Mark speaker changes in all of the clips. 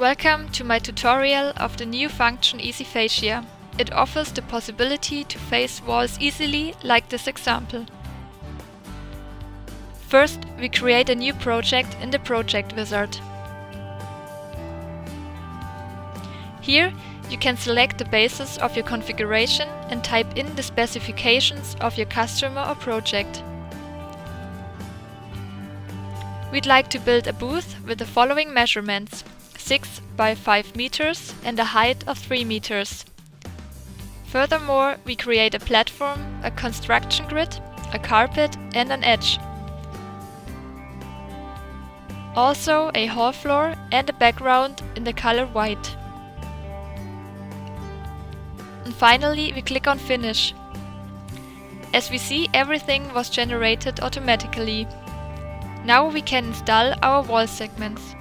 Speaker 1: Welcome to my tutorial of the new function Easy Fascia. It offers the possibility to face walls easily, like this example. First, we create a new project in the project wizard. Here, you can select the basis of your configuration and type in the specifications of your customer or project. We'd like to build a booth with the following measurements: 6 by 5 meters and a height of 3 meters. Furthermore, we create a platform, a construction grid, a carpet and an edge. Also a hall floor and a background in the color white. And finally, we click on Finish. As we see, everything was generated automatically. Now we can install our wall segments.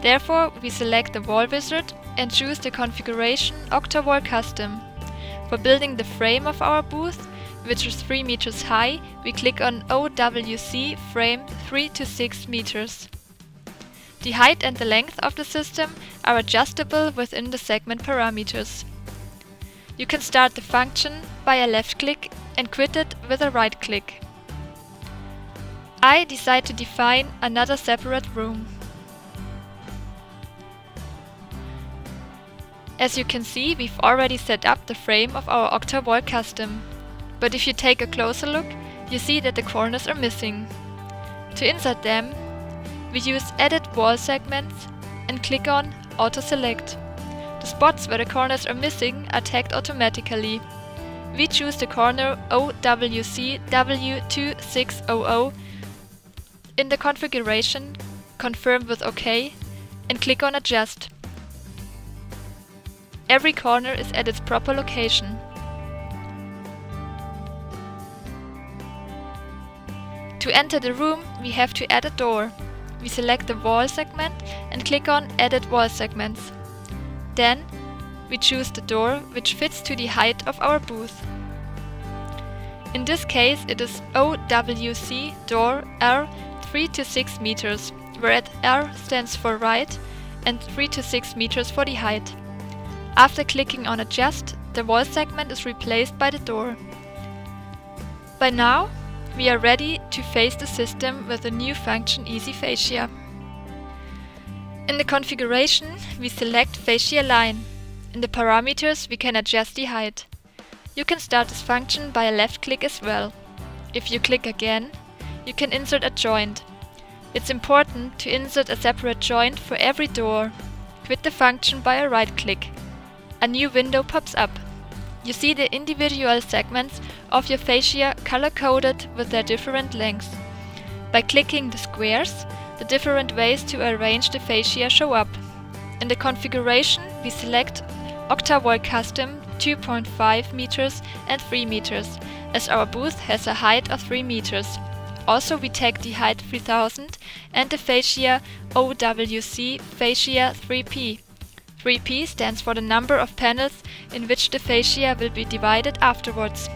Speaker 1: Therefore, we select the wall wizard and choose the configuration Octawall Custom. For building the frame of our booth, which is 3 meters high, we click on OWC frame 3 to 6 meters. The height and the length of the system are adjustable within the segment parameters. You can start the function by a left click and quit it with a right click. I decide to define another separate room. As you can see, we've already set up the frame of our Octawall Custom. But if you take a closer look, you see that the corners are missing. To insert them, we use Edit Wall Segments and click on Auto Select. The spots where the corners are missing are tagged automatically. We choose the corner OWC W2600 in the configuration, confirm with OK, and click on Adjust. Every corner is at its proper location. To enter the room, we have to add a door. We select the wall segment and click on Edit Wall Segments. Then, we choose the door which fits to the height of our booth. In this case, it is OWC door R 3 to 6 meters, where R stands for right and 3 to 6 meters for the height. After clicking on Adjust, the wall segment is replaced by the door. By now, we are ready to face the system with the new function Easy Fascia. In the configuration, we select Fascia Line. In the parameters, we can adjust the height. You can start this function by a left click as well. If you click again, you can insert a joint. It's important to insert a separate joint for every door. Quit the function by a right click. A new window pops up. You see the individual segments of your fascia color-coded with their different lengths. By clicking the squares, the different ways to arrange the fascia show up. In the configuration, we select Octawall Custom 2.5 meters and 3 meters, as our booth has a height of 3 meters. Also, we tag the height 3000 and the fascia OWC fascia 3P. 3P stands for the number of panels in which the fascia will be divided afterwards.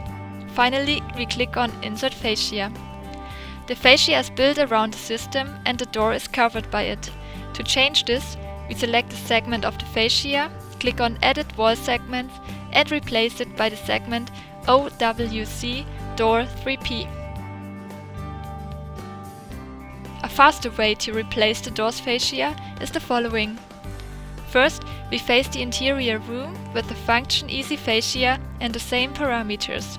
Speaker 1: Finally, we click on Insert Fascia. The fascia is built around the system and the door is covered by it. To change this, we select the segment of the fascia, click on Edit Wall Segments and replace it by the segment OWC door 3P. A faster way to replace the door's fascia is the following. First, we face the interior room with the function Easy Fascia and the same parameters.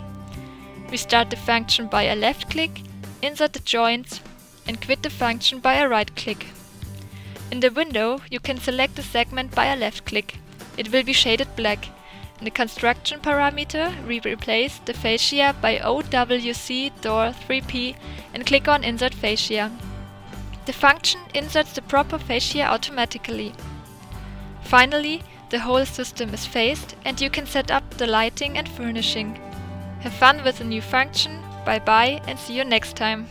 Speaker 1: We start the function by a left click, insert the joints, and quit the function by a right click. In the window, you can select the segment by a left click. It will be shaded black. In the construction parameter, we replace the fascia by OWC door 3P and click on Insert Fascia. The function inserts the proper fascia automatically. Finally, the whole system is faced and you can set up the lighting and furnishing. Have fun with the new function, bye bye and see you next time.